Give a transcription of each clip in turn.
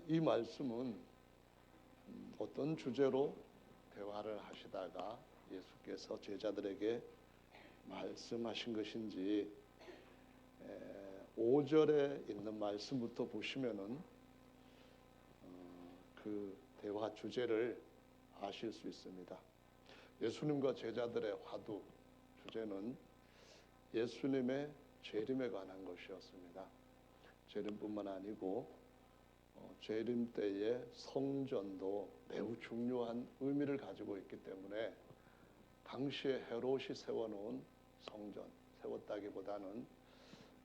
이 말씀은 어떤 주제로 대화를 하시다가 예수께서 제자들에게 말씀하신 것인지 5절에 있는 말씀부터 보시면은 그 대화 주제를 아실 수 있습니다. 예수님과 제자들의 화두 주제는 예수님의 재림에 관한 것이었습니다. 재림뿐만 아니고 재림 때의 성전도 매우 중요한 의미를 가지고 있기 때문에 당시에 헤롯이 세워놓은 성전, 세웠다기보다는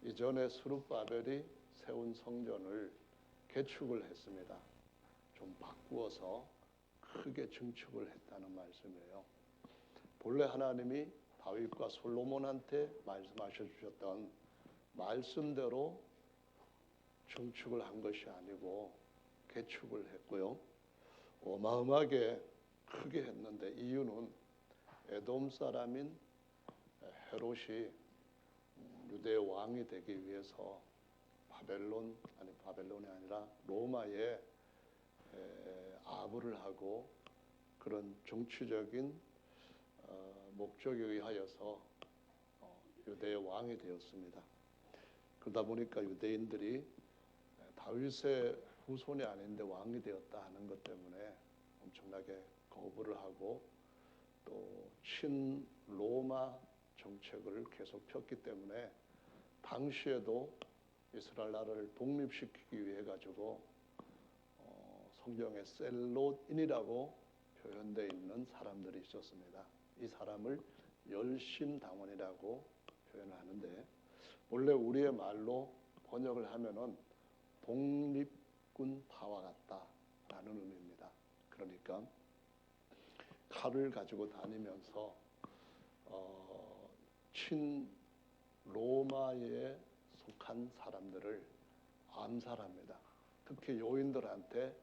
이전에 스룹바벨이 세운 성전을 개축을 했습니다. 좀 바꾸어서 크게 증축을 했다는 말씀이에요. 본래 하나님이 다윗과 솔로몬한테 말씀하셔 주셨던 말씀대로 증축을 한 것이 아니고 개축을 했고요. 어마어마하게 크게 했는데 이유는 에돔 사람인 헤롯이 유대의 왕이 되기 위해서 바벨론이 아니라 로마에 아부를 하고 그런 정치적인 목적에 의하여서 유대의 왕이 되었습니다. 그러다 보니까 유대인들이 다윗의 후손이 아닌데 왕이 되었다 하는 것 때문에 엄청나게 거부를 하고 또 친로마 정책을 계속 폈기 때문에 당시에도 이스라엘 나라를 독립시키기 위해 가지고 성경에 셀롯인이라고 표현되어 있는 사람들이 있었습니다. 이 사람을 열심당원이라고 표현하는데 원래 우리의 말로 번역을 하면은 독립군파와 같다라는 의미입니다. 그러니까 칼을 가지고 다니면서 친로마에 속한 사람들을 암살합니다. 특히 요인들한테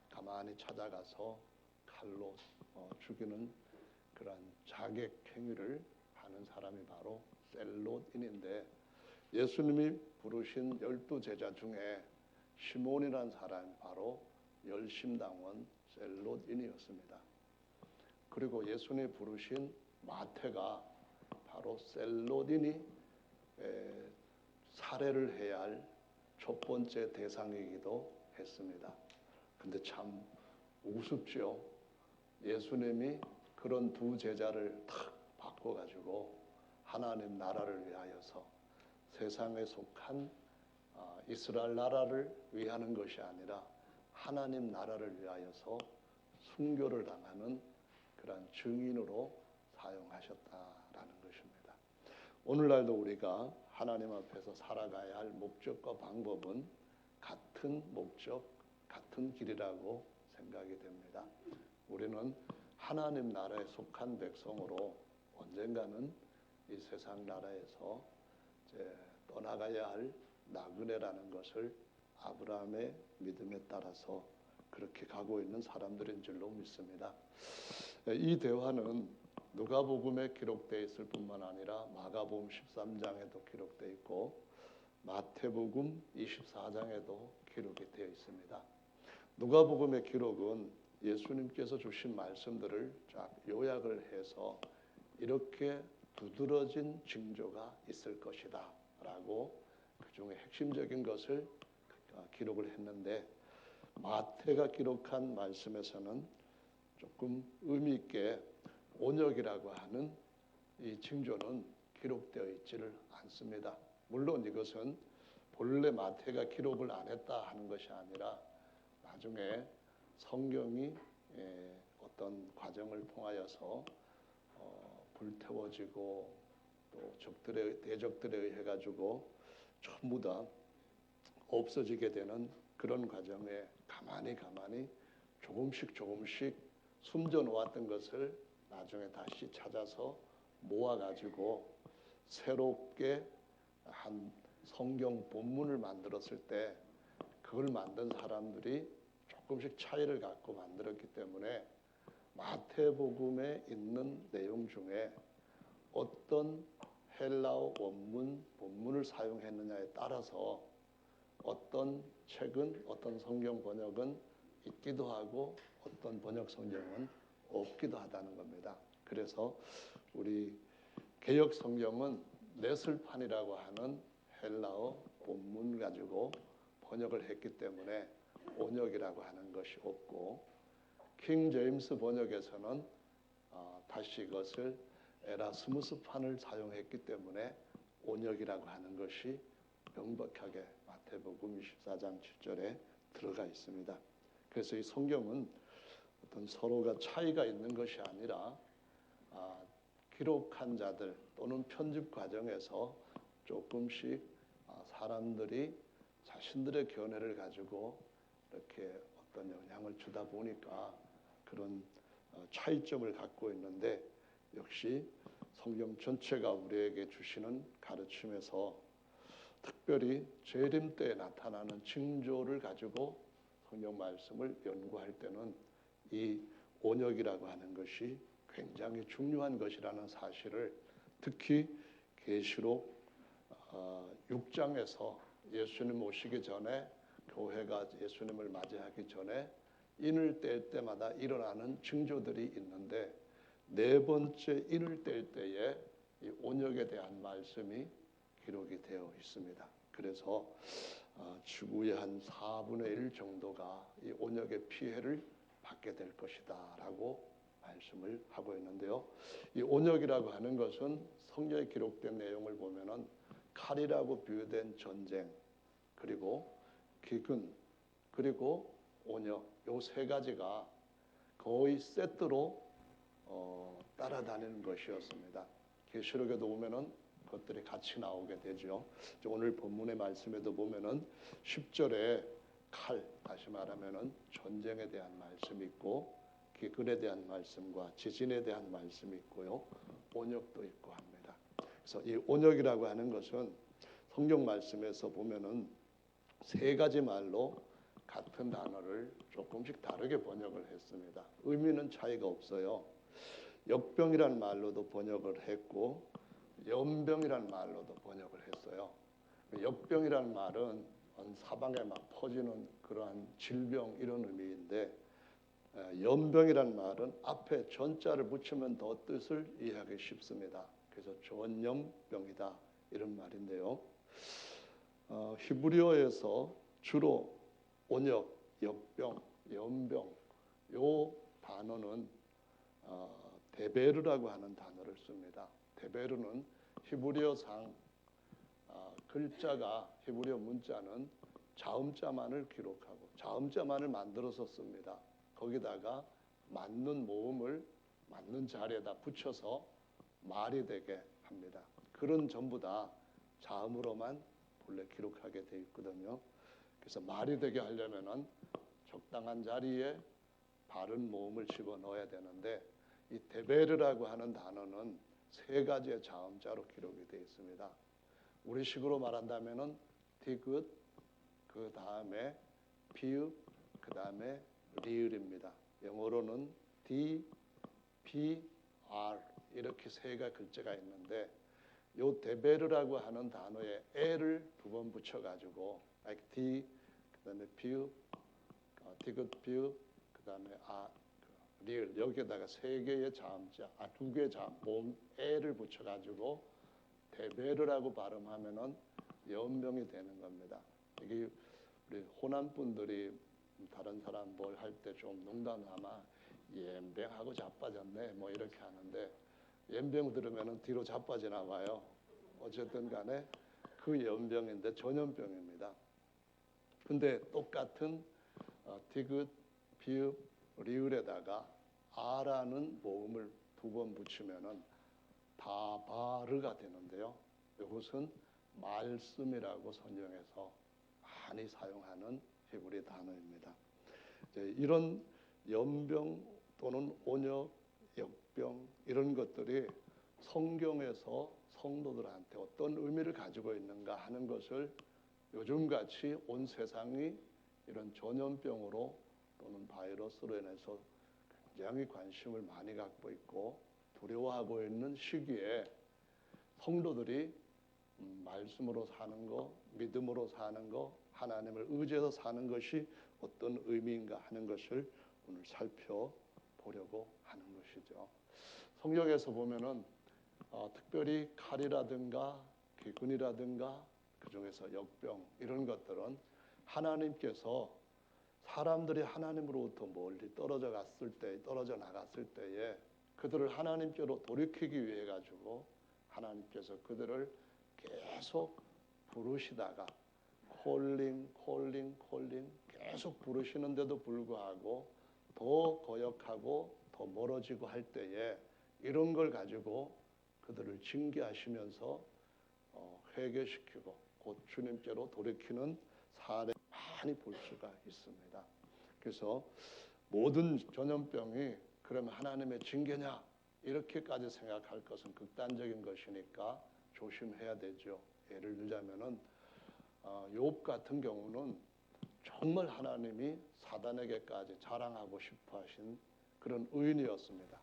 가만히 찾아가서 칼로 죽이는 그런 자객 행위를 하는 사람이 바로 셀롯인인데 예수님이 부르신 12제자 중에 시몬이라는 사람이 바로 열심당원 셀롯인이었습니다. 그리고 예수님이 부르신 마태가 바로 셀롯인이 살해를 해야 할 첫 번째 대상이기도 했습니다. 근데 참 우습죠. 예수님이 그런 두 제자를 탁 바꿔가지고 하나님 나라를 위하여서 세상에 속한 이스라엘 나라를 위하는 것이 아니라 하나님 나라를 위하여서 순교를 당하는 그런 증인으로 사용하셨다라는 것입니다. 오늘날도 우리가 하나님 앞에서 살아가야 할 목적과 방법은 같은 목적, 같은 길이라고 생각이 됩니다. 우리는 하나님 나라에 속한 백성으로 언젠가는 이 세상 나라에서 이제 떠나가야 할 나그네라는 것을 아브라함의 믿음에 따라서 그렇게 가고 있는 사람들인 줄로 믿습니다. 이 대화는 누가복음에 기록되어 있을 뿐만 아니라 마가복음 13장에도 기록되어 있고 마태복음 24장에도 기록이 되어 있습니다. 누가복음의 기록은 예수님께서 주신 말씀들을 쫙 요약을 해서 이렇게 두드러진 징조가 있을 것이다 라고 그 중에 핵심적인 것을 기록을 했는데 마태가 기록한 말씀에서는 조금 의미 있게 온역이라고 하는 이 징조는 기록되어 있지를 않습니다. 물론 이것은 본래 마태가 기록을 안 했다 하는 것이 아니라 나중에 성경이 어떤 과정을 통하여서 불태워지고 또 대적들에 의해 가지고 전부 다 없어지게 되는 그런 과정에 가만히 조금씩 숨져 놓았던 것을 나중에 다시 찾아서 모아가지고 새롭게 한 성경 본문을 만들었을 때 그걸 만든 사람들이 조금씩 차이를 갖고 만들었기 때문에 마태복음에 있는 내용 중에 어떤 헬라어 본문을 사용했느냐에 따라서 어떤 책은 어떤 성경 번역은 있기도 하고 어떤 번역 성경은 없기도 하다는 겁니다. 그래서 우리 개역 성경은 네슬판이라고 하는 헬라어 본문 가지고 번역을 했기 때문에 온역이라고 하는 것이 없고, 킹 제임스 번역에서는 다시 이것을 에라스무스판을 사용했기 때문에 온역이라고 하는 것이 명백하게 마태복음 24장 7절에 들어가 있습니다. 그래서 이 성경은 어떤 서로가 차이가 있는 것이 아니라 기록한 자들 또는 편집 과정에서 조금씩 사람들이 자신들의 견해를 가지고 이렇게 어떤 영향을 주다 보니까 그런 차이점을 갖고 있는데, 역시 성경 전체가 우리에게 주시는 가르침에서 특별히 재림 때에 나타나는 징조를 가지고 성경 말씀을 연구할 때는 이 온역이라고 하는 것이 굉장히 중요한 것이라는 사실을, 특히 계시록 6장에서 예수님 오시기 전에 교회가 예수님을 맞이하기 전에 인을 뗄 때마다 일어나는 징조들이 있는데, 네 번째 인을 뗄 때에 이 온역에 대한 말씀이 기록이 되어 있습니다. 그래서 지구의 한 4분의 1 정도가 이 온역의 피해를 받게 될 것이다 라고 말씀을 하고 있는데요. 이 온역이라고 하는 것은 성경에 기록된 내용을 보면은 칼이라고 비유된 전쟁, 그리고 기근, 그리고 온역, 요 세 가지가 거의 세트로 따라다니는 것이었습니다. 계시록에도 보면은 그것들이 같이 나오게 되죠. 오늘 본문의 말씀에도 보면은 10절에 칼, 다시 말하면은 전쟁에 대한 말씀이 있고, 기근에 대한 말씀과 지진에 대한 말씀이 있고요, 온역도 있고 합니다. 그래서 이 온역이라고 하는 것은 성경 말씀에서 보면은 세 가지 말로 같은 단어를 조금씩 다르게 번역을 했습니다. 의미는 차이가 없어요. 역병이란 말로도 번역을 했고 연병이란 말로도 번역을 했어요. 역병이란 말은 사방에 막 퍼지는 그러한 질병 이런 의미인데, 연병이란 말은 앞에 전자를 붙이면 더 뜻을 이해하기 쉽습니다. 그래서 전염병이다 이런 말인데요. 히브리어에서 주로 온역, 역병, 연병 요 단어는 데베르라고 하는 단어를 씁니다. 데베르는 히브리어상 글자가, 히브리어 문자는 자음자만을 기록하고 자음자만을 만들어서 씁니다. 거기다가 맞는 모음을 맞는 자리에다 붙여서 말이 되게 합니다. 글은 전부 다 자음으로만 본래 기록하게 돼 있거든요. 그래서 말이 되게 하려면은 적당한 자리에 바른 모음을 집어넣어야 되는데, 이 데베르라고 하는 단어는 세 가지의 자음자로 기록이 되어 있습니다. 우리식으로 말한다면은 디귿, 그 다음에 비읍, 그 다음에 리을입니다. 영어로는 D, B, R 이렇게 세 가지 글자가 있는데, 요 데베르라고 하는 단어에 L을 두 번 붙여가지고 like D, 그 다음에 비읍, 디귿 비읍, 그 다음에 리을, 여기에다가 세 개의 자음자, 두 개의 자음, 모음 L을 붙여가지고 데베르라고 발음하면은 연병이 되는 겁니다. 이게 우리 호남 분들이 다른 사람 뭘 할 때 좀 농담삼아 연병하고 자빠졌네 뭐 이렇게 하는데, 연병 들으면은 뒤로 자빠지나 봐요. 어쨌든 간에 그 연병인데 전염병입니다. 근데 똑같은 디귿, 비읍, 리을에다가 아라는 모음을 두 번 붙이면은 다바르가 되는데요. 이것은 말씀이라고 성경에서 많이 사용하는 히브리 단어입니다. 이런 연병 또는 온역, 역병 이런 것들이 성경에서 성도들한테 어떤 의미를 가지고 있는가 하는 것을 요즘같이 온 세상이 이런 전염병으로 또는 바이러스로 인해서 굉장히 관심을 많이 갖고 있고 두려워하고 있는 시기에 성도들이 말씀으로 사는 거, 믿음으로 사는 거, 하나님을 의지해서 사는 것이 어떤 의미인가 하는 것을 오늘 살펴보려고 하는 것이죠. 성경에서 보면은 특별히 칼이라든가 기근이라든가 그 중에서 역병 이런 것들은 하나님께서 사람들이 하나님으로부터 멀리 떨어져 나갔을 때에 그들을 하나님께로 돌이키기 위해 가지고 하나님께서 그들을 계속 부르시다가 콜링 계속 부르시는데도 불구하고 더 거역하고 더 멀어지고 할 때에 이런 걸 가지고 그들을 징계하시면서 회개시키고 곧 주님께로 돌이키는 사례 많이 볼 수가 있습니다. 그래서 모든 전염병이 그러면 하나님의 징계냐 이렇게까지 생각할 것은 극단적인 것이니까 조심해야 되죠. 예를 들자면은 욥 같은 경우는 정말 하나님이 사단에게까지 자랑하고 싶어하신 그런 의인이었습니다.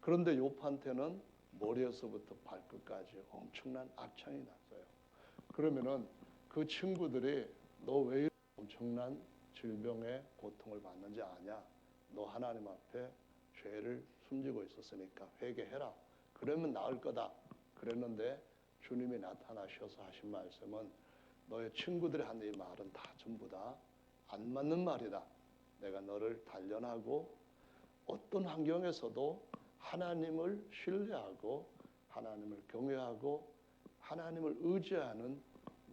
그런데 욥한테는 머리에서부터 발끝까지 엄청난 악창이 났어요. 그러면은 그 친구들이 너 왜 이런 엄청난 질병의 고통을 받는지 아냐? 너 하나님 앞에 죄를 숨지고 있었으니까 회개해라. 그러면 나을 거다. 그랬는데 주님이 나타나셔서 하신 말씀은 너의 친구들이 하는 이 말은 다 전부 다 안 맞는 말이다. 내가 너를 단련하고 어떤 환경에서도 하나님을 신뢰하고 하나님을 경외하고 하나님을 의지하는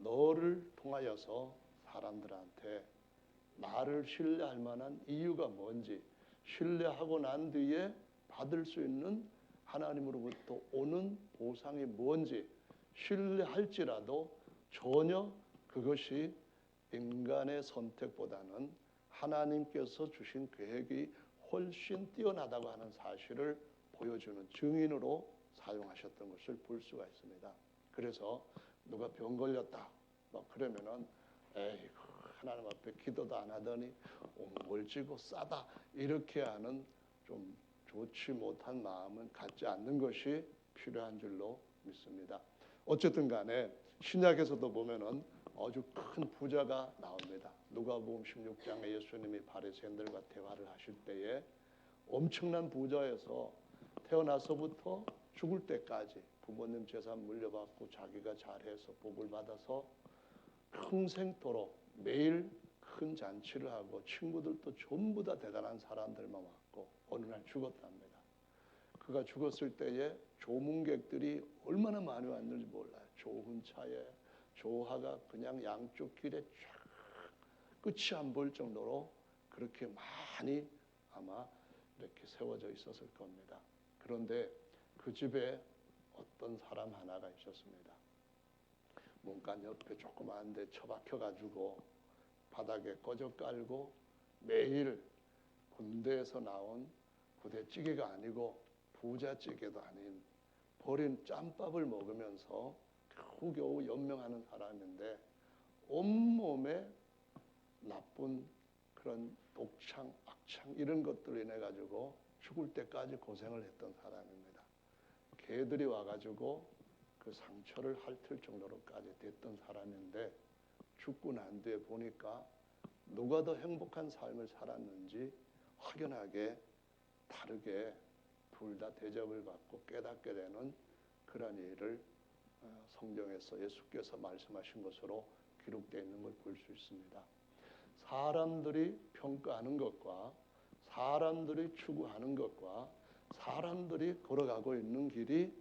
너를 통하여서 사람들한테 나를 신뢰할 만한 이유가 뭔지 신뢰하고 난 뒤에 받을 수 있는 하나님으로부터 오는 보상이 뭔지 신뢰할지라도 전혀 그것이 인간의 선택보다는 하나님께서 주신 계획이 훨씬 뛰어나다고 하는 사실을 보여주는 증인으로 사용하셨던 것을 볼 수가 있습니다. 그래서 누가 병 걸렸다 그러면은 에이 하나님 앞에 기도도 안 하더니 멀지고 싸다 이렇게 하는 좀 좋지 못한 마음은 갖지 않는 것이 필요한 줄로 믿습니다. 어쨌든 간에 신약에서도 보면은 아주 큰 부자가 나옵니다. 누가복음 16장에 예수님이 바리새인들과 대화를 하실 때에 엄청난 부자에서 태어나서부터 죽을 때까지 부모님 재산 물려받고 자기가 잘해서 복을 받아서 평생토록 매일 큰 잔치를 하고 친구들도 전부 다 대단한 사람들만 왔고 어느 날 죽었답니다. 그가 죽었을 때에 조문객들이 얼마나 많이 왔는지 몰라요. 좋은 차에 조화가 그냥 양쪽 길에 쫙 끝이 안 보일 정도로 그렇게 많이 아마 이렇게 세워져 있었을 겁니다. 그런데 그 집에 어떤 사람 하나가 있었습니다. 문간 옆에 조그마한 데 처박혀가지고 바닥에 꺼져 깔고 매일 군대에서 나온 부대찌개가 아니고 부자찌개도 아닌 버린 짬밥을 먹으면서 겨우겨우 연명하는 사람인데 온몸에 나쁜 그런 독창, 악창 이런 것들로 인해 가지고 죽을 때까지 고생을 했던 사람입니다. 개들이 와가지고 그 상처를 핥을 정도로까지 됐던 사람인데 죽고 난 뒤에 보니까 누가 더 행복한 삶을 살았는지 확연하게 다르게 둘 다 대접을 받고 깨닫게 되는 그런 일을 성경에서 예수께서 말씀하신 것으로 기록되어 있는 걸 볼 수 있습니다. 사람들이 평가하는 것과 사람들이 추구하는 것과 사람들이 걸어가고 있는 길이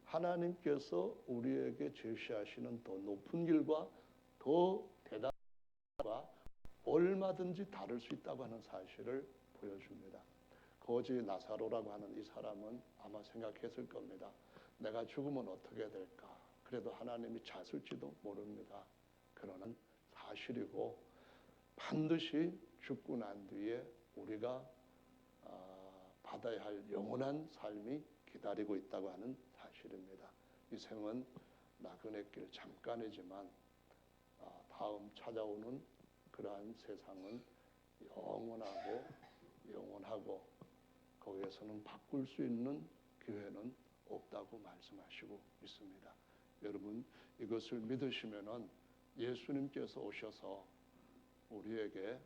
하나님께서 우리에게 제시하시는 더 높은 길과 더 대단한 길과 얼마든지 다를 수 있다고 하는 사실을 보여줍니다. 거지 나사로라고 하는 이 사람은 아마 생각했을 겁니다. 내가 죽으면 어떻게 될까? 그래도 하나님이 찾을지도 모릅니다. 그러나 사실이고 반드시 죽고 난 뒤에 우리가 받아야 할 영원한 삶이 기다리고 있다고 하는 사실입니다. 이 생은 나그네 길 잠깐이지만 다음 찾아오는 그러한 세상은 영원하고 거기에서는 바꿀 수 있는 기회는 없다고 말씀하시고 있습니다. 여러분 이것을 믿으시면은 예수님께서 오셔서 우리에게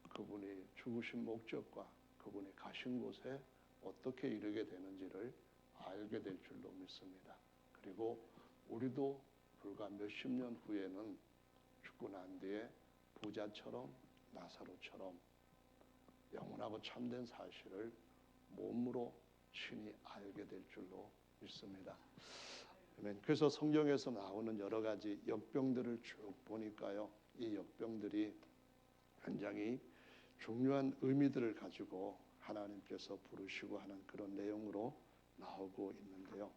그분이 죽으신 목적과 그분이 가신 곳에 어떻게 이르게 되는지를 알게 될 줄로 믿습니다. 그리고 우리도 불과 몇십 년 후에는 죽고 난 뒤에 부자처럼 나사로처럼 영원하고 참된 사실을 몸으로 친히 알게 될 줄로 믿습니다. 그래서 성경에서 나오는 여러 가지 역병들을 쭉 보니까요, 이 역병들이 굉장히 중요한 의미들을 가지고 하나님께서 부르시고 하는 그런 내용으로 나오고 있는데요.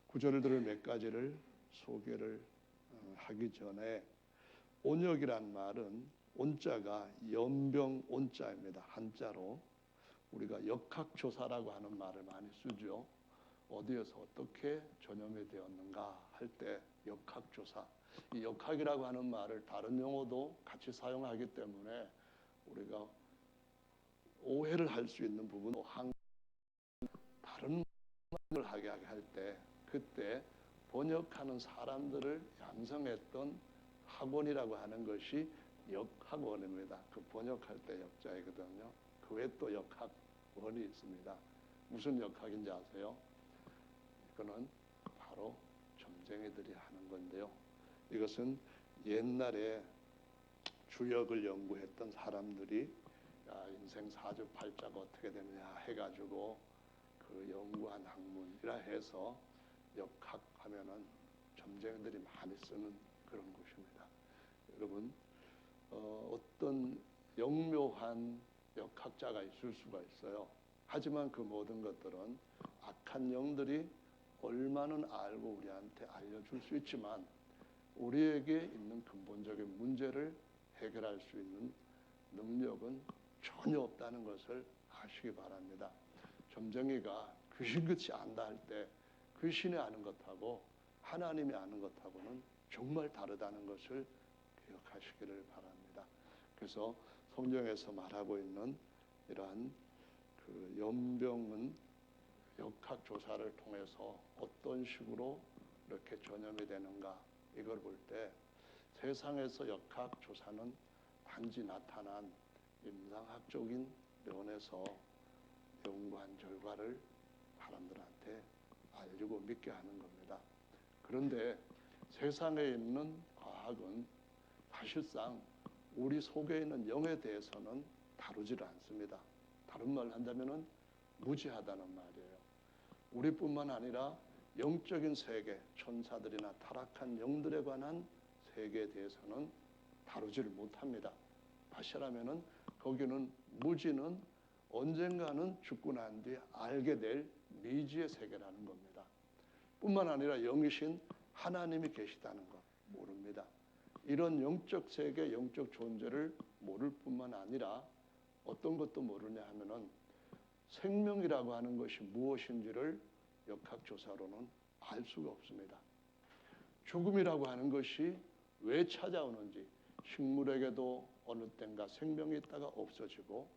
구절들을 몇 가지를 소개를 하기 전에 온역이란 말은 온자가 연병 온자입니다. 한자로 우리가 역학조사라고 하는 말을 많이 쓰죠. 어디에서 어떻게 전염이 되었는가 할 때 역학조사. 이 역학이라고 하는 말을 다른 용어도 같이 사용하기 때문에 우리가 오해를 할 수 있는 부분도 다른 말을 하게 할 때 그때 번역하는 사람들을 양성했던 학원이라고 하는 것이 역학원입니다. 그 번역할 때 역자이거든요. 그 외에 또 역학원이 있습니다. 무슨 역학인지 아세요? 이거는 바로 점쟁이들이 하는 건데요. 이것은 옛날에 주역을 연구했던 사람들이 인생 사주팔자가 어떻게 되느냐 해가지고 그 연구한 학문이라 해서 역학하면은 점쟁이들이 많이 쓰는 그런 것입니다. 여러분 어떤 영묘한 역학자가 있을 수가 있어요. 하지만 그 모든 것들은 악한 영들이 얼마는 알고 우리한테 알려줄 수 있지만 우리에게 있는 근본적인 문제를 해결할 수 있는 능력은 전혀 없다는 것을 아시기 바랍니다. 점쟁이가 귀신같이 안다 할 때 귀신이 아는 것하고 하나님이 아는 것하고는 정말 다르다는 것을 기억하시기를 바랍니다. 그래서 성경에서 말하고 있는 이러한 그 연병은 역학조사를 통해서 어떤 식으로 이렇게 전염이 되는가 이걸 볼 때 세상에서 역학조사는 단지 나타난 임상학적인 면에서 연구한 결과를 사람들한테 알리고 믿게 하는 겁니다. 그런데 세상에 있는 과학은 사실상 우리 속에 있는 영에 대해서는 다루지를 않습니다. 다른 말로 한다면 무지하다는 말이에요. 우리뿐만 아니라 영적인 세계, 천사들이나 타락한 영들에 관한 세계에 대해서는 다루지를 못합니다. 다시 말하면 거기는 무지는 언젠가는 죽고 난 뒤에 알게 될 미지의 세계라는 겁니다. 뿐만 아니라 영이신 하나님이 계시다는 것 모릅니다. 이런 영적 세계, 영적 존재를 모를 뿐만 아니라 어떤 것도 모르냐 하면은 생명이라고 하는 것이 무엇인지를 역학조사로는 알 수가 없습니다. 죽음이라고 하는 것이 왜 찾아오는지, 식물에게도 어느 땐가 생명이 있다가 없어지고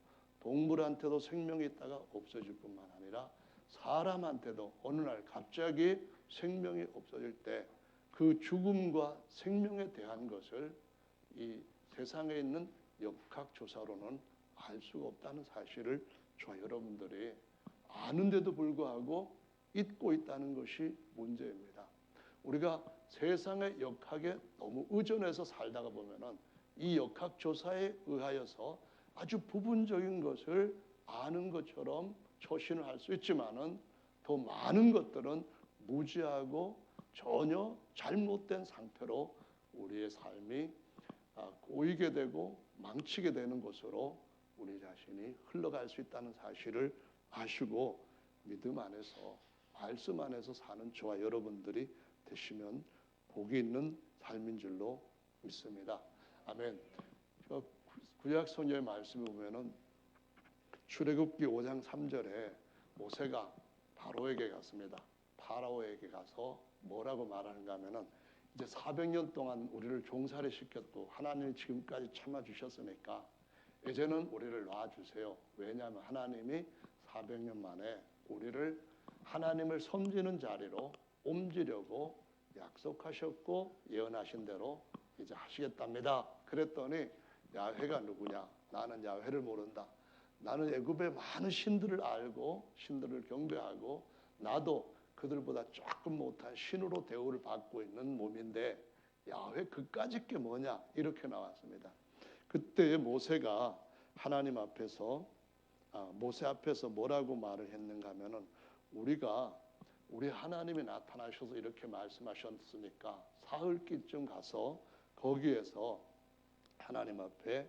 동물한테도 생명이 있다가 없어질 뿐만 아니라 사람한테도 어느 날 갑자기 생명이 없어질 때 그 죽음과 생명에 대한 것을 이 세상에 있는 역학조사로는 알 수가 없다는 사실을 저와 여러분들이 아는데도 불구하고 잊고 있다는 것이 문제입니다. 우리가 세상의 역학에 너무 의존해서 살다가 보면은 이 역학조사에 의하여서 아주 부분적인 것을 아는 것처럼 초신을 할 수 있지만은 더 많은 것들은 무지하고 전혀 잘못된 상태로 우리의 삶이 꼬이게 되고 망치게 되는 것으로 우리 자신이 흘러갈 수 있다는 사실을 아시고 믿음 안에서 말씀 안에서 사는 저와 여러분들이 되시면 복이 있는 삶인 줄로 믿습니다. 아멘. 구약 성경의 말씀을 보면은 출애굽기 5장 3절에 모세가 바로에게 갔습니다. 파라오에게 가서 뭐라고 말하는가 하면은 이제 400년 동안 우리를 종살이 시켰고 하나님이 지금까지 참아주셨으니까 이제는 우리를 놔주세요. 왜냐하면 하나님이 400년 만에 우리를 하나님을 섬기는 자리로 옮기려고 약속하셨고 예언하신 대로 이제 하시겠답니다. 그랬더니 야훼가 누구냐? 나는 야훼를 모른다. 나는 애굽의 많은 신들을 알고 신들을 경배하고 나도 그들보다 조금 못한 신으로 대우를 받고 있는 몸인데 야훼 그까짓 게 뭐냐? 이렇게 나왔습니다. 그때 모세가 하나님 앞에서 모세 앞에서 뭐라고 말을 했는가 하면은 우리 하나님이 나타나셔서 이렇게 말씀하셨으니까 사흘기쯤 가서 거기에서 하나님 앞에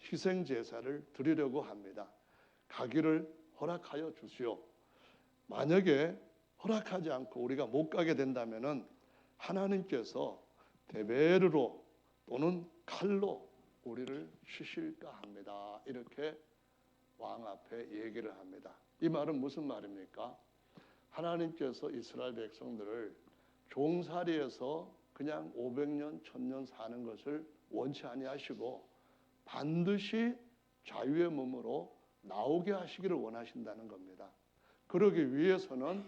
희생 제사를 드리려고 합니다. 가기를 허락하여 주시오. 만약에 허락하지 않고 우리가 못 가게 된다면은 하나님께서 대베르로 또는 칼로 우리를 치실까 합니다. 이렇게 왕 앞에 얘기를 합니다. 이 말은 무슨 말입니까? 하나님께서 이스라엘 백성들을 종살이에서 그냥 500년, 1000년 사는 것을 원치 아니하시고 반드시 자유의 몸으로 나오게 하시기를 원하신다는 겁니다. 그러기 위해서는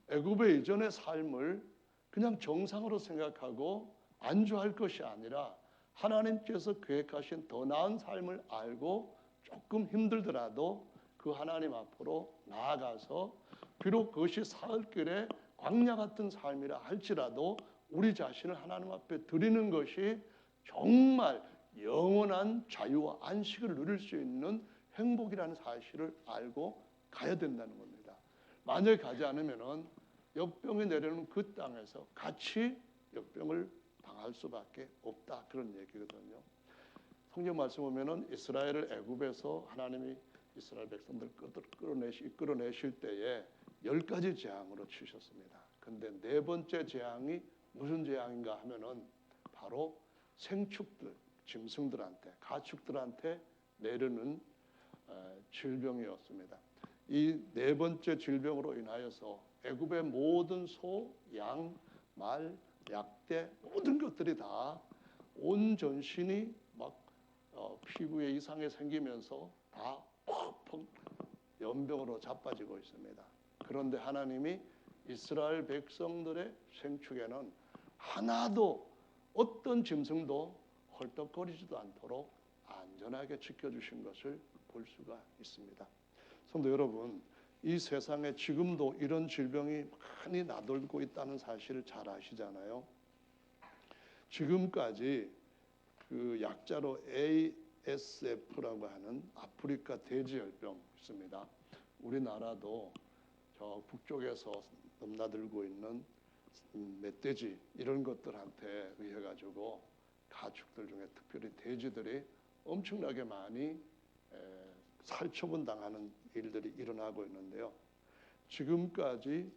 애굽의 이전의 삶을 그냥 정상으로 생각하고 안주할 것이 아니라 하나님께서 계획하신 더 나은 삶을 알고 조금 힘들더라도 그 하나님 앞으로 나아가서 비록 그것이 사흘길의 광야 같은 삶이라 할지라도 우리 자신을 하나님 앞에 드리는 것이 정말 영원한 자유와 안식을 누릴 수 있는 행복이라는 사실을 알고 가야 된다는 겁니다. 만약에 가지 않으면은 역병이 내려오는 그 땅에서 같이 역병을 당할 수밖에 없다, 그런 얘기거든요. 성경 말씀 보면은 이스라엘을 애굽에서 하나님이 이스라엘 백성들 이끌어내실 때에 10가지 재앙으로 치셨습니다. 근데 네 번째 재앙이 무슨 재앙인가 하면은 바로 생축들, 짐승들한테, 가축들한테 내리는 질병이었습니다. 이 네 번째 질병으로 인하여서 애굽의 모든 소, 양, 말, 약대 모든 것들이 다 온 전신이 막 피부에 이상이 생기면서 다 퍽퍽 연병으로 자빠지고 있습니다. 그런데 하나님이 이스라엘 백성들의 생축에는 하나도 어떤 짐승도 헐떡거리지도 않도록 안전하게 지켜주신 것을 볼 수가 있습니다. 성도 여러분, 이 세상에 지금도 이런 질병이 많이 나돌고 있다는 사실을 잘 아시잖아요. 지금까지 그 약자로 ASF라고 하는 아프리카 돼지열병 있습니다. 우리나라도 저 북쪽에서 넘나들고 있는 멧돼지 이런 것들한테 의해 가지고 가축들 중에 특별히 돼지들이 엄청나게 많이 살처분 당하는 일들이 일어나고 있는데요. 지금까지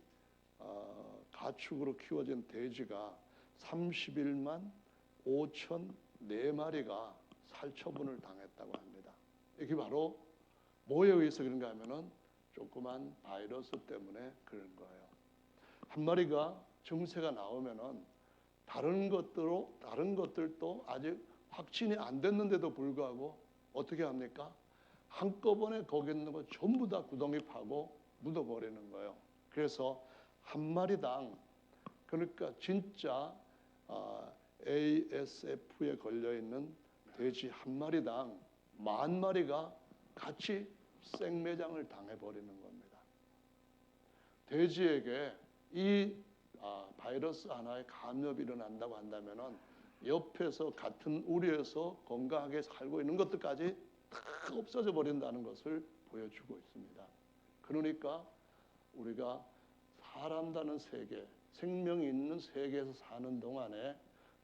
가축으로 키워진 돼지가 31만 5,004마리가 살처분을 당했다고 합니다. 이게 바로 뭐에 의해서 그런가 하면은 조그만 바이러스 때문에 그런 거예요. 한 마리가 증세가 나오면은 다른 것들도 아직 확진이 안 됐는데도 불구하고 어떻게 합니까? 한꺼번에 거기 있는 거 전부 다 구덩이 파고 묻어버리는 거예요. 그래서 한 마리당, 그러니까 진짜 ASF에 걸려있는 돼지 한 마리당 10,000마리가 같이 생매장을 당해버리는 겁니다. 돼지에게 이 바이러스 하나의 감염이 일어난다고 한다면은 옆에서 같은 우리에서 건강하게 살고 있는 것들까지 다 없어져 버린다는 것을 보여주고 있습니다. 그러니까 우리가 살아간다는 세계, 생명이 있는 세계에서 사는 동안에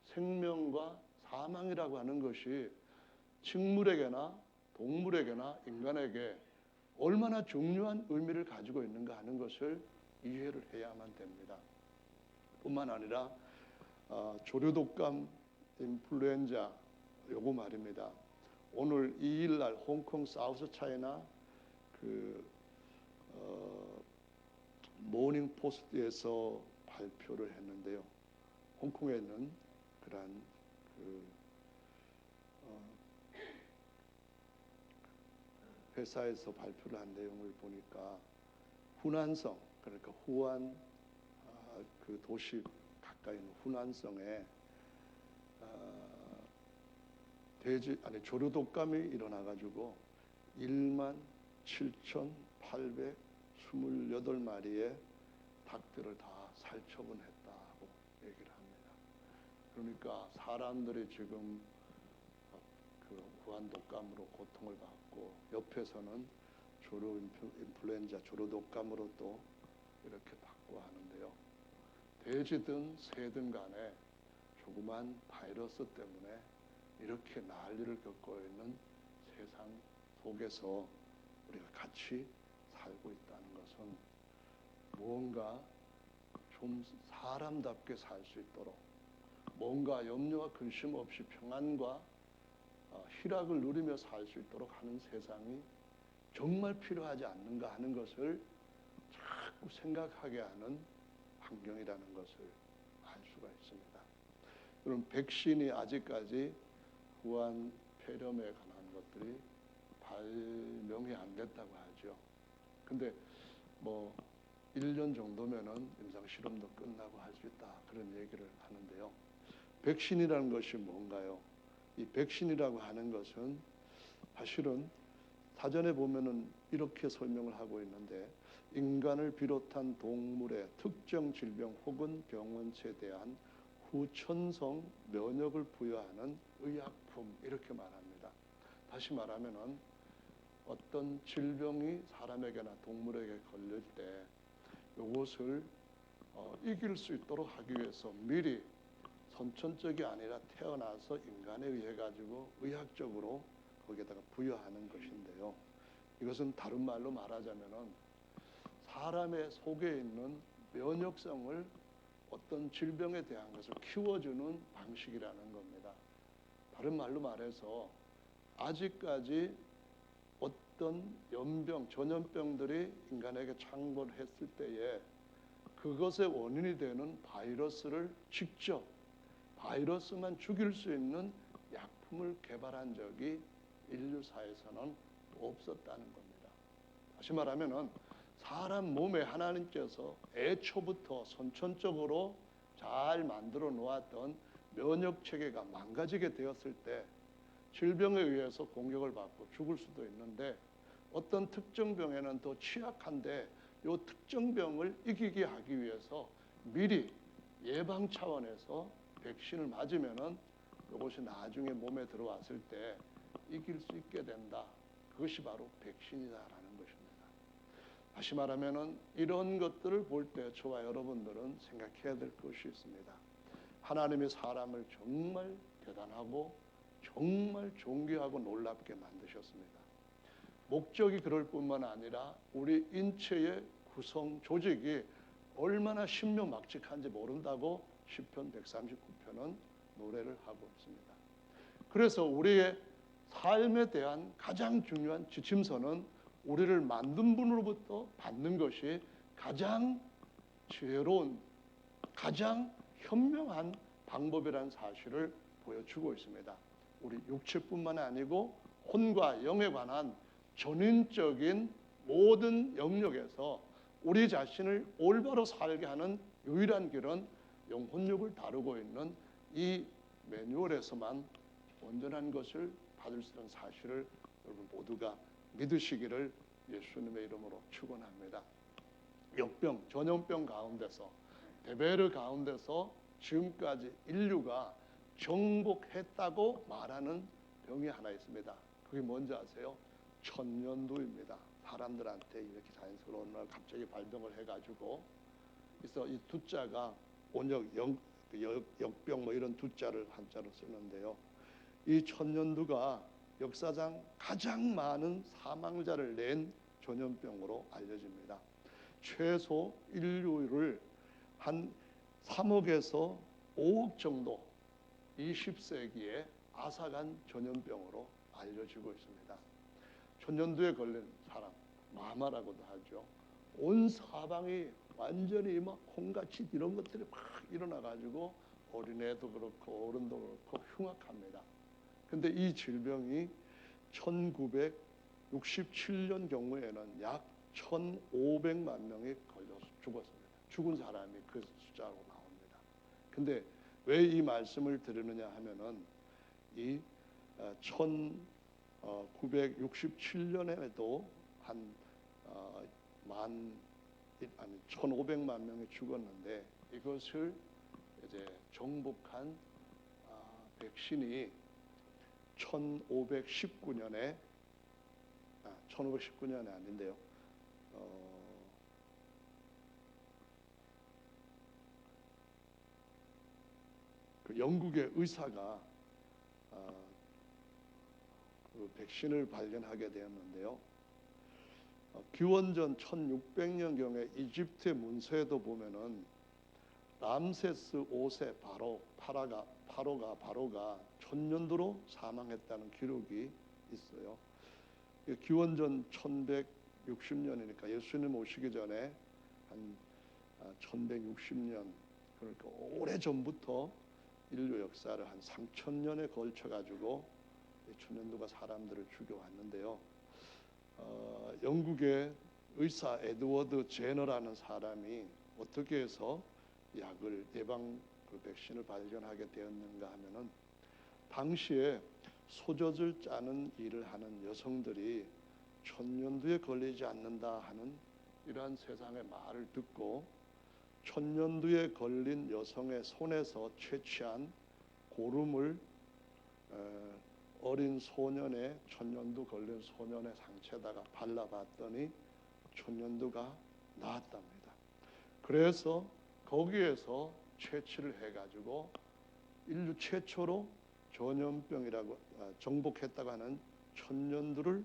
생명과 사망이라고 하는 것이 식물에게나 동물에게나 인간에게 얼마나 중요한 의미를 가지고 있는가 하는 것을 이해를 해야만 됩니다. 뿐만 아니라 조류독감, 인플루엔자 요거 말입니다. 오늘 2일 날 홍콩 사우스 차이나 모닝 포스트에서 발표를 했는데요. 홍콩에 있는 그러한 회사에서 발표를 한 내용을 보니까 후난성, 그러니까 후안 그 도시 가까이 있는 후난성에 조류독감이 일어나가지고 17,828마리의 닭들을 다 살처분했다고 얘기를 합니다. 그러니까 사람들이 지금 그 후한독감으로 고통을 받고 옆에서는 인플루엔자 조류독감으로 또 이렇게 받고 하는데요. 돼지든 새든 간에 조그만 바이러스 때문에 이렇게 난리를 겪고 있는 세상 속에서 우리가 같이 살고 있다는 것은 무언가 좀 사람답게 살 수 있도록, 뭔가 염려와 근심 없이 평안과 희락을 누리며 살 수 있도록 하는 세상이 정말 필요하지 않는가 하는 것을 자꾸 생각하게 하는 환경이라는 것을 알 수가 있습니다. 그럼 백신이 아직까지 후한 폐렴에 관한 것들이 발명이 안 됐다고 하죠. 근데 뭐 1년 정도면은 임상 실험도 끝나고 할 수 있다, 그런 얘기를 하는데요. 백신이라는 것이 뭔가요? 이 백신이라고 하는 것은 사실은 사전에 보면은 이렇게 설명을 하고 있는데, 인간을 비롯한 동물의 특정 질병 혹은 병원체에 대한 후천성 면역을 부여하는 의약품, 이렇게 말합니다. 다시 말하면은 어떤 질병이 사람에게나 동물에게 걸릴 때 이것을 이길 수 있도록 하기 위해서 미리 선천적이 아니라 태어나서 인간에 의해 가지고 의학적으로 거기에다가 부여하는 것인데요. 이것은 다른 말로 말하자면은 사람의 속에 있는 면역성을 어떤 질병에 대한 것을 키워주는 방식이라는 겁니다. 다른 말로 말해서 아직까지 어떤 연병, 전염병들이 인간에게 창궐 했을 때에 그것의 원인이 되는 바이러스를 직접 바이러스만 죽일 수 있는 약품을 개발한 적이 인류사에서는 없었다는 겁니다. 다시 말하면은 사람 몸에 하나님께서 애초부터 선천적으로 잘 만들어 놓았던 면역 체계가 망가지게 되었을 때 질병에 의해서 공격을 받고 죽을 수도 있는데, 어떤 특정 병에는 더 취약한데 이 특정 병을 이기게 하기 위해서 미리 예방 차원에서 백신을 맞으면은 이것이 나중에 몸에 들어왔을 때 이길 수 있게 된다. 그것이 바로 백신이다라는 것입니다. 다시 말하면은 이런 것들을 볼 때 저와 여러분들은 생각해야 될 것이 있습니다. 하나님이 사람을 정말 대단하고 정말 존귀하고 놀랍게 만드셨습니다. 목적이 그럴 뿐만 아니라 우리 인체의 구성 조직이 얼마나 신묘막측한지 모른다고 시편 139편은 노래를 하고 있습니다. 그래서 우리의 삶에 대한 가장 중요한 지침서는 우리를 만든 분으로부터 받는 것이 가장 지혜로운, 가장 현명한 방법이라는 사실을 보여주고 있습니다. 우리 육체뿐만 아니고 혼과 영에 관한 전인적인 모든 영역에서 우리 자신을 올바로 살게 하는 유일한 길은 영혼육을 다루고 있는 이 매뉴얼에서만 온전한 것을 받을 수 있는 사실을 여러분 모두가 믿으시기를 예수님의 이름으로 축원합니다. 역병, 전염병 가운데서, 대베르 가운데서 지금까지 인류가 정복했다고 말하는 병이 하나 있습니다. 그게 뭔지 아세요? 천년두입니다. 사람들한테 이렇게 자연스러운 날 갑자기 발병을 해가지고, 그래서 이 두자가 온역, 역병 뭐 이런 두자를 한자로 쓰는데요. 이 천년두가 역사상 가장 많은 사망자를 낸 전염병으로 알려집니다. 최소 인류를 한 3억에서 5억 정도 20세기에 앗아간 전염병으로 알려지고 있습니다. 천년두에 걸린 사람, 마마라고도 하죠. 온 사방이 완전히 막 콩같이 이런 것들이 막 일어나가지고 어린애도 그렇고 어른도 그렇고 흉악합니다. 근데 이 질병이 1967년 경우에는 약 1,500만 명이 걸려서 죽었습니다. 죽은 사람이 그 숫자로 나옵니다. 근데 왜 이 말씀을 드리느냐 하면은 이 1967년에도 한 1,500만 명이 죽었는데 이것을 이제 정복한 백신이 1519년에 1519년이 아닌데요. 그 영국의 의사가 그 백신을 발견하게 되었는데요. 기원전 1600년경에 이집트의 문서에도 보면은 람세스 5세 바로가 천년도로 사망했다는 기록이 있어요. 기원전 1160년이니까 예수님 오시기 전에 한 1160년, 그러니까 오래 전부터 인류 역사를 한 3000년에 걸쳐 가지고 천년도가 사람들을 죽여왔는데요. 영국의 의사 에드워드 제너라는 사람이 어떻게 해서 약을 예방 그 백신을 발견하게 되었는가 하면은 당시에 소젖을 짜는 일을 하는 여성들이 천년두에 걸리지 않는다 하는 이러한 세상의 말을 듣고 천년두에 걸린 여성의 손에서 채취한 고름을 어린 소년의 천년두 걸린 소년의 상처에다가 발라봤더니 천년두가 나았답니다. 그래서 거기에서 채취를 해가지고 인류 최초로 전염병이라고 정복했다고 하는 천년두를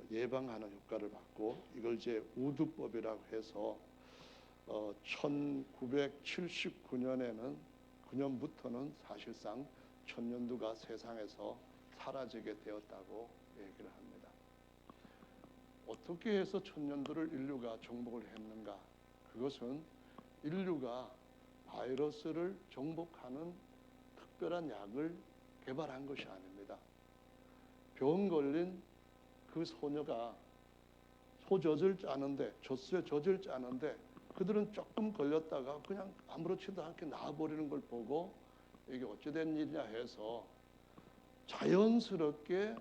예방하는 효과를 받고 이걸 이제 우두법이라고 해서 1979년에는 그년부터는 사실상 천년두가 세상에서 사라지게 되었다고 얘기를 합니다. 어떻게 해서 천년두를 인류가 정복을 했는가? 그것은 인류가 바이러스를 정복하는 특별한 약을 개발한 것이 아닙니다. 병 걸린 그 소녀가 소젖을 짜는데 젖수에 젖을 짜는데 그들은 조금 걸렸다가 그냥 아무렇지도 않게 나아버리는 걸 보고 이게 어찌된 일이냐 해서 자연스럽게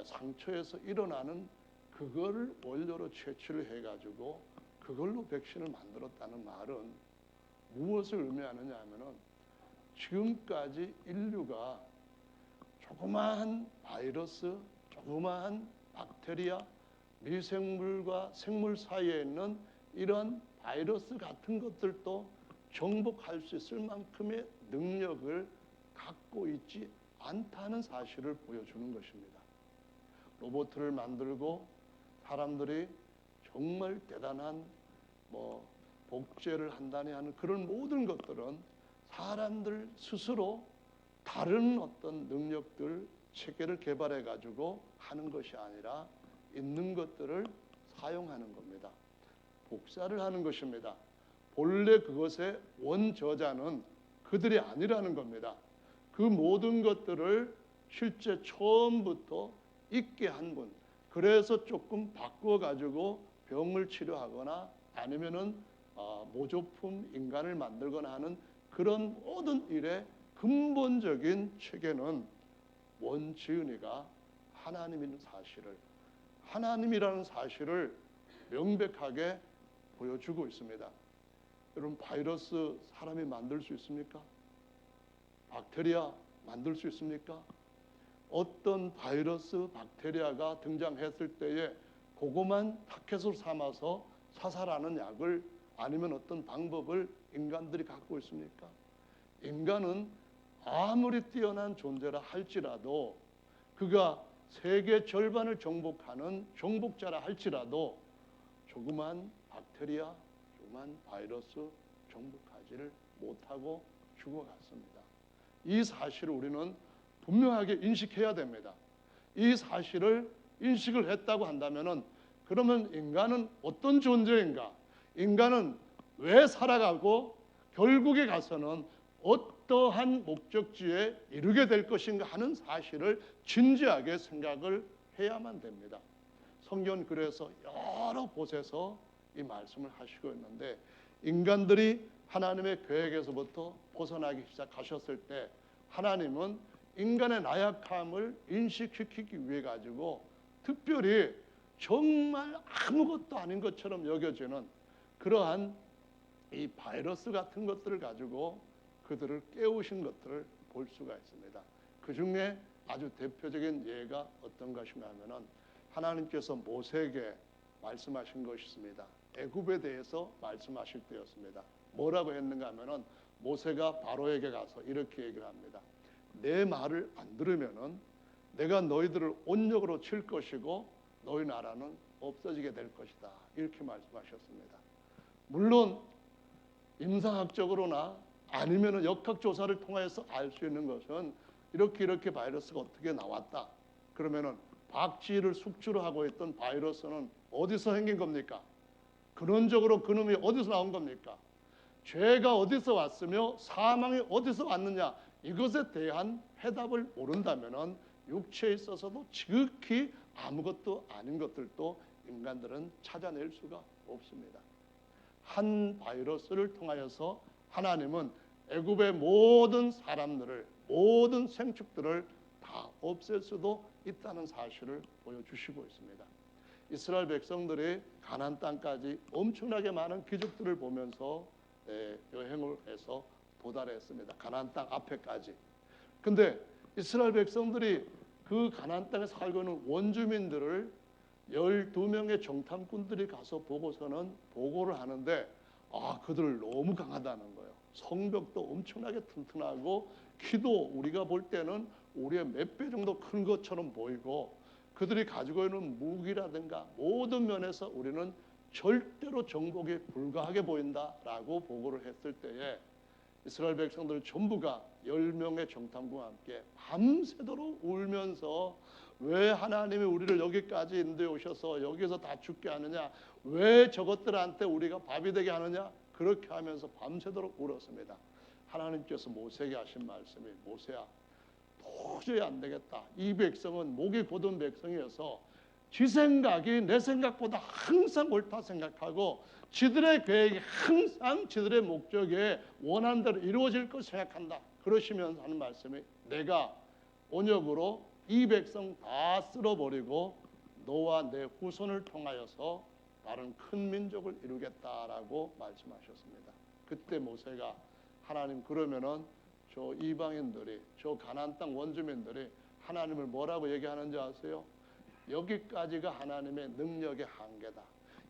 상처에서 일어나는 그거를 원료로 채취를 해가지고 그걸로 백신을 만들었다는 말은 무엇을 의미하느냐 하면은 지금까지 인류가 조그마한 바이러스, 조그마한 박테리아, 미생물과 생물 사이에 있는 이런 바이러스 같은 것들도 정복할 수 있을 만큼의 능력을 갖고 있지 않다는 사실을 보여주는 것입니다. 로봇을 만들고 사람들이 정말 대단한 복제를 한다니 하는 그런 모든 것들은 사람들 스스로 다른 어떤 능력들, 체계를 개발해 가지고 하는 것이 아니라 있는 것들을 사용하는 겁니다. 복사를 하는 것입니다. 본래 그것의 원저자는 그들이 아니라는 겁니다. 그 모든 것들을 실제 처음부터 있게 한 분, 그래서 조금 바꾸어 가지고 병을 치료하거나 아니면은 모조품 인간을 만들거나 하는 그런 모든 일의 근본적인 체계는 원지은이가 하나님이라는 사실을 명백하게 보여주고 있습니다. 여러분, 바이러스 사람이 만들 수 있습니까? 박테리아 만들 수 있습니까? 어떤 바이러스, 박테리아가 등장했을 때에 그것만 타켓으로 삼아서 사살하는 약을 아니면 어떤 방법을 인간들이 갖고 있습니까? 인간은 아무리 뛰어난 존재라 할지라도 그가 세계 절반을 정복하는 정복자라 할지라도 조그만 박테리아, 조그만 바이러스 정복하지를 못하고 죽어갔습니다. 이 사실을 우리는 분명하게 인식해야 됩니다. 이 사실을 인식을 했다고 한다면은 그러면 인간은 어떤 존재인가? 인간은 왜 살아가고 결국에 가서는 어떠한 목적지에 이르게 될 것인가 하는 사실을 진지하게 생각을 해야만 됩니다. 성경은 그래서 여러 곳에서 이 말씀을 하시고 있는데 인간들이 하나님의 계획에서부터 벗어나기 시작하셨을 때 하나님은 인간의 나약함을 인식시키기 위해 가지고 특별히 정말 아무것도 아닌 것처럼 여겨지는 그러한 이 바이러스 같은 것들을 가지고 그들을 깨우신 것들을 볼 수가 있습니다. 그 중에 아주 대표적인 예가 어떤 것인가 하면은 하나님께서 모세에게 말씀하신 것이 있습니다. 애굽에 대해서 말씀하실 때였습니다. 뭐라고 했는가 하면은 모세가 바로에게 가서 이렇게 얘기를 합니다. 내 말을 안 들으면은 내가 너희들을 온역으로 칠 것이고 너희 나라는 없어지게 될 것이다. 이렇게 말씀하셨습니다. 물론 임상학적으로나 아니면은 역학조사를 통해서 알 수 있는 것은 이렇게 바이러스가 어떻게 나왔다. 그러면은 박쥐를 숙주로 하고 있던 바이러스는 어디서 생긴 겁니까? 근원적으로 그놈이 어디서 나온 겁니까? 죄가 어디서 왔으며 사망이 어디서 왔느냐, 이것에 대한 해답을 모른다면은 육체에 있어서도 지극히 아무것도 아닌 것들도 인간들은 찾아낼 수가 없습니다. 한 바이러스를 통하여서 하나님은 애굽의 모든 사람들을, 모든 생축들을 다 없앨 수도 있다는 사실을 보여주시고 있습니다. 이스라엘 백성들이 가나안 땅까지 엄청나게 많은 기적들을 보면서 여행을 해서 도달했습니다. 가나안 땅 앞에까지. 근데 이스라엘 백성들이 그 가나안 땅에 살고 있는 원주민들을 12명의 정탐꾼들이 가서 보고서는 보고를 하는데 그들 너무 강하다는 거예요. 성벽도 엄청나게 튼튼하고 키도 우리가 볼 때는 우리의 몇 배 정도 큰 것처럼 보이고 그들이 가지고 있는 무기라든가 모든 면에서 우리는 절대로 정복에 불과하게 보인다라고 보고를 했을 때에 이스라엘 백성들 전부가 10명의 정탐꾼과 함께 밤새도록 울면서 왜 하나님이 우리를 여기까지 인도해 오셔서 여기서 다 죽게 하느냐, 왜 저것들한테 우리가 밥이 되게 하느냐, 그렇게 하면서 밤새도록 울었습니다. 하나님께서 모세에게 하신 말씀이, 모세야 도저히 안 되겠다. 이 백성은 목이 곧은 백성이어서 지 생각이 내 생각보다 항상 옳다 생각하고 지들의 계획이 항상 지들의 목적에 원하는 대로 이루어질 것 생각한다. 그러시면서 하는 말씀이, 내가 온역으로 이 백성 다 쓸어버리고 너와 내 후손을 통하여서 다른 큰 민족을 이루겠다라고 말씀하셨습니다. 그때 모세가, 하나님 그러면은 저 이방인들이, 저 가나안 땅 원주민들이 하나님을 뭐라고 얘기하는지 아세요? 여기까지가 하나님의 능력의 한계다.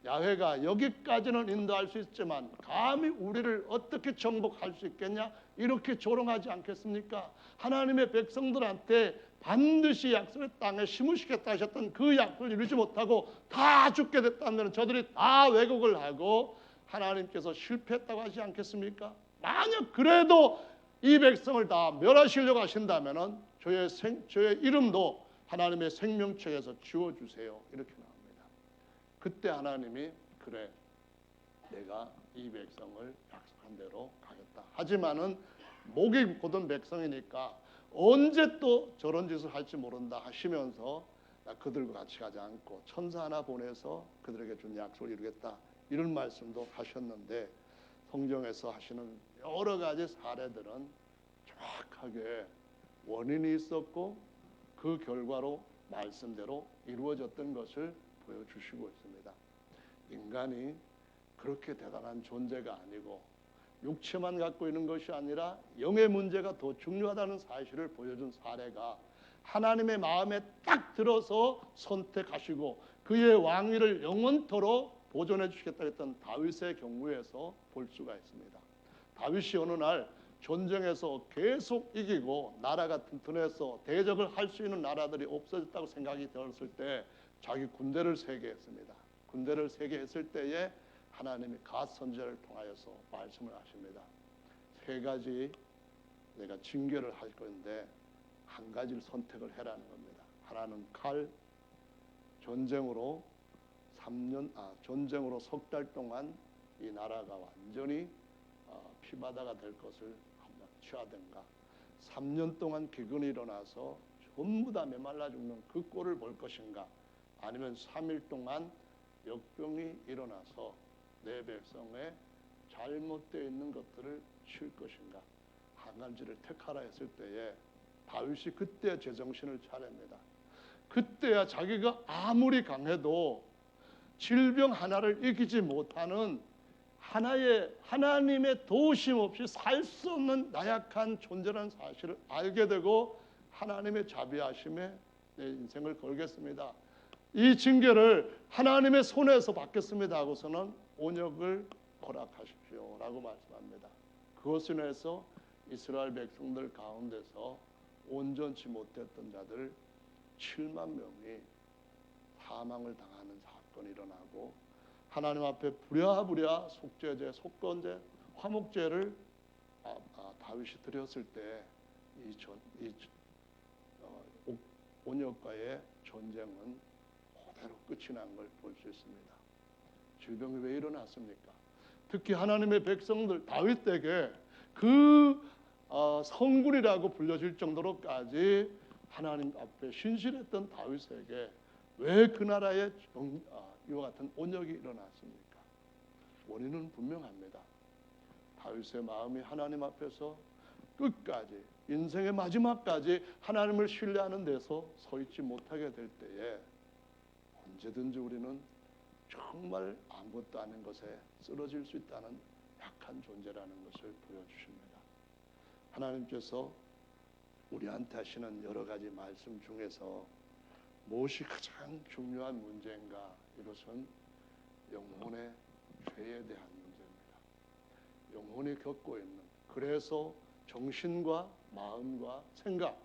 야훼가 여기까지는 인도할 수 있지만 감히 우리를 어떻게 정복할 수 있겠냐, 이렇게 조롱하지 않겠습니까? 하나님의 백성들한테 반드시 약속의 땅에 심으시겠다 하셨던 그 약속을 이루지 못하고 다 죽게 됐다면 저들이 다 왜곡을 하고 하나님께서 실패했다고 하지 않겠습니까? 만약 그래도 이 백성을 다 멸하시려고 하신다면 저의 이름도 하나님의 생명책에서 지워주세요. 이렇게 나옵니다. 그때 하나님이, 그래, 내가 이 백성을 약속한 대로 가겠다. 하지만은 목이 곧은 백성이니까 언제 또 저런 짓을 할지 모른다 하시면서 나 그들과 같이 가지 않고 천사 하나 보내서 그들에게 준 약속을 이루겠다. 이런 말씀도 하셨는데 성경에서 하시는 여러 가지 사례들은 정확하게 원인이 있었고 그 결과로 말씀대로 이루어졌던 것을 보여주시고 있습니다. 인간이 그렇게 대단한 존재가 아니고 육체만 갖고 있는 것이 아니라 영의 문제가 더 중요하다는 사실을 보여준 사례가 하나님의 마음에 딱 들어서 선택하시고 그의 왕위를 영원토록 보존해 주시겠다 했던 다윗의 경우에서 볼 수가 있습니다. 다윗이 어느 날 전쟁에서 계속 이기고 나라가 튼튼해서 대적을 할 수 있는 나라들이 없어졌다고 생각이 들었을 때 자기 군대를 세게 했습니다. 군대를 세게 했을 때에 하나님이 갓 선지자를 통하여서 말씀을 하십니다. 세 가지 내가 징계를 할 건데 한 가지를 선택을 해라는 겁니다. 하나는 칼, 전쟁으로 석 달 동안 이 나라가 완전히 피바다가 될 것을 취하든가, 3년 동안 기근이 일어나서 전부 다 메말라 죽는 그 꼴을 볼 것인가, 아니면 3일 동안 역병이 일어나서 내 백성의 잘못되어 있는 것들을 칠 것인가, 한 가지를 택하라 했을 때에 다윗이 그때 제정신을 차립니다. 그때야 자기가 아무리 강해도 질병 하나를 이기지 못하는 하나님의 도우심 없이 살 수 없는 나약한 존재라는 사실을 알게 되고 하나님의 자비하심에 내 인생을 걸겠습니다. 이 징계를 하나님의 손에서 받겠습니다 하고서는 온역을 허락하십시오라고 말씀합니다. 그것을 인해서 이스라엘 백성들 가운데서 온전치 못했던 자들 7만 명이 사망을 당하는 사건이 일어나고 하나님 앞에 부랴부랴 속죄제, 속건제, 화목제를 다윗이 드렸을 때 온역과의 전쟁은 그대로 끝이 난 걸 볼 수 있습니다. 질병이 왜 일어났습니까? 특히 하나님의 백성들 다윗에게 그 성군이라고 불려질 정도로까지 하나님 앞에 신실했던 다윗에게 왜 그 나라에 이와 같은 온역이 일어났습니까? 원인은 분명합니다. 다윗의 마음이 하나님 앞에서 끝까지 인생의 마지막까지 하나님을 신뢰하는 데서 서 있지 못하게 될 때에 언제든지 우리는 정말 아무것도 아닌 것에 쓰러질 수 있다는 약한 존재라는 것을 보여주십니다. 하나님께서 우리한테 하시는 여러 가지 말씀 중에서 무엇이 가장 중요한 문제인가? 이것은 영혼의 죄에 대한 문제입니다. 영혼이 겪고 있는, 그래서 정신과 마음과 생각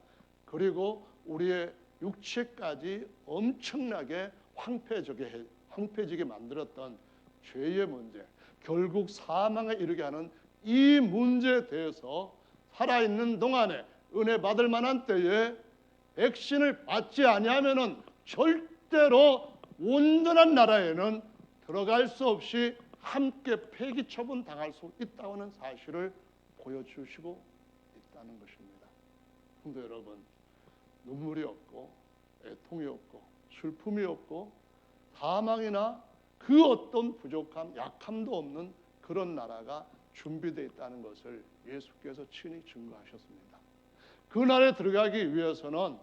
그리고 우리의 육체까지 엄청나게 황폐해지게 만들었던 죄의 문제, 결국 사망에 이르게 하는 이 문제에 대해서 살아있는 동안에 은혜 받을 만한 때에 백신을 받지 아니하면은 절대로 온전한 나라에는 들어갈 수 없이 함께 폐기 처분 당할 수 있다고 하는 사실을 보여주시고 있다는 것입니다. 성도 여러분, 눈물이 없고 애통이 없고 슬픔이 없고 사망이나 그 어떤 부족함, 약함도 없는 그런 나라가 준비되어 있다는 것을 예수께서 친히 증거하셨습니다. 그 나라에 들어가기 위해서는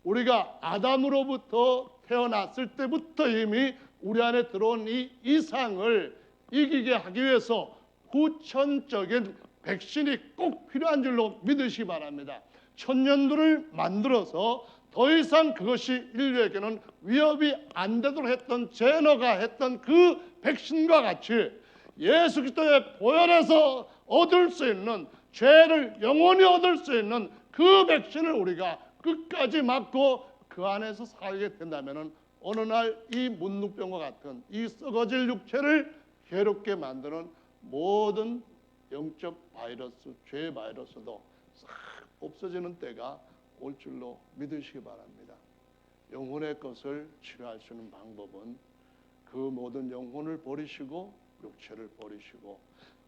우리가 아담으로부터 태어났을 때부터 이미 우리 안에 들어온 이 이상을 이기게 하기 위해서 후천적인 백신이 꼭 필요한 줄로 믿으시기 바랍니다. 천년도를 만들어서 더 이상 그것이 인류에게는 위협이 안 되도록 했던 제너가 했던 그 백신과 같이 예수 그리스도의 보혈에서 얻을 수 있는, 죄를 영원히 얻을 수 있는 그 백신을 우리가 끝까지 맞고 그 안에서 살게 된다면 어느 날 이 문둥병과 같은 이 썩어질 육체를 괴롭게 만드는 모든 영적 바이러스, 죄의 바이러스도 싹 없어지는 때가 올 줄로 믿으시기 바랍니다. 영혼의 것을 치료할 수 있는 방법은 그 모든 영혼을 버리시고 육체를 버리시고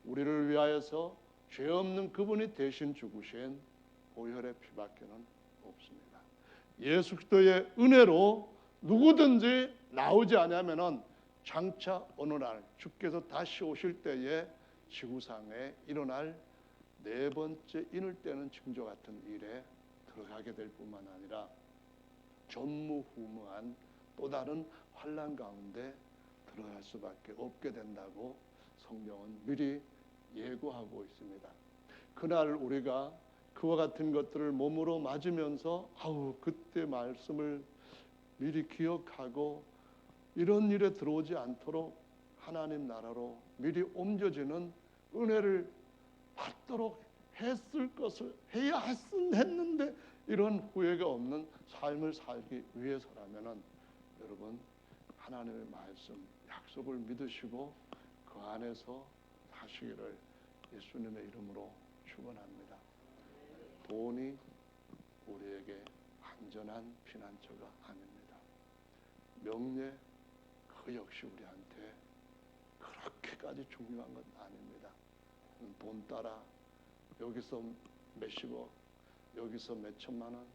우리를 위하여서 죄 없는 그분이 대신 죽으신 보혈의 피밖에는 없습니다. 예수 그리스도의 은혜로 누구든지 나오지 않으면은 장차 어느 날 주께서 다시 오실 때에 지구상에 일어날 네 번째 인을 떼는 징조 같은 일에 들어가게 될 뿐만 아니라 전무후무한 또 다른 환난 가운데 들어갈 수밖에 없게 된다고 성경은 미리 예고하고 있습니다. 그날 우리가 그와 같은 것들을 몸으로 맞으면서 그때 말씀을 미리 기억하고 이런 일에 들어오지 않도록 하나님 나라로 미리 옮겨지는 은혜를 받도록 했을 것을 해야 했는데 이런 후회가 없는 삶을 살기 위해서라면은 여러분 하나님의 말씀, 약속을 믿으시고 그 안에서 사시기를 예수님의 이름으로 축원합니다. 돈이 우리에게 안전한 피난처가 아닙니다. 명예 그 역시 우리한테 그렇게까지 중요한 건 아닙니다. 돈 따라 여기서 몇십억, 여기서 몇천만 원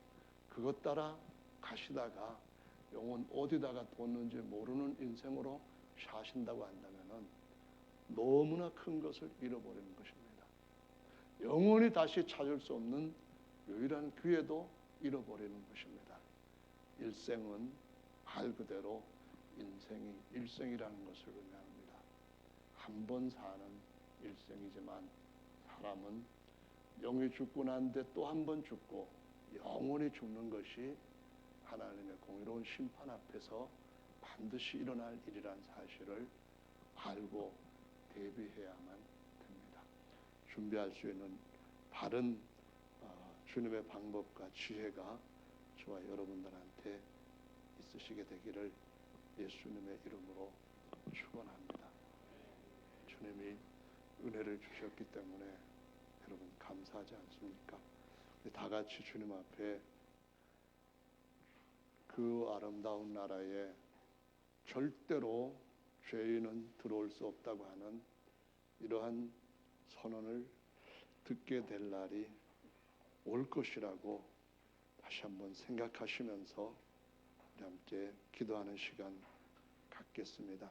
그것 따라 가시다가 영혼 어디다가 뒀는지 모르는 인생으로 사신다고 한다면은 너무나 큰 것을 잃어버리는 것입니다. 영원히 다시 찾을 수 없는 유일한 기회도 잃어버리는 것입니다. 일생은 말 그대로 인생이 일생이라는 것을 의미합니다. 한 번 사는 일생이지만 사람은 영이 죽고 난 뒤 또 한 번 죽고 영원히 죽는 것이 하나님의 공의로운 심판 앞에서 반드시 일어날 일이란 사실을 알고 대비해야만 됩니다. 준비할 수 있는 바른 주님의 방법과 지혜가 저와 여러분들한테 있으시게 되기를 예수님의 이름으로 축원합니다. 주님이 은혜를 주셨기 때문에 여러분 감사하지 않습니까? 다 같이 주님 앞에 그 아름다운 나라에 절대로 죄인은 들어올 수 없다고 하는 이러한 선언을 듣게 될 날이 올 것이라고 다시 한번 생각하시면서 우리 함께 기도하는 시간 갖겠습니다.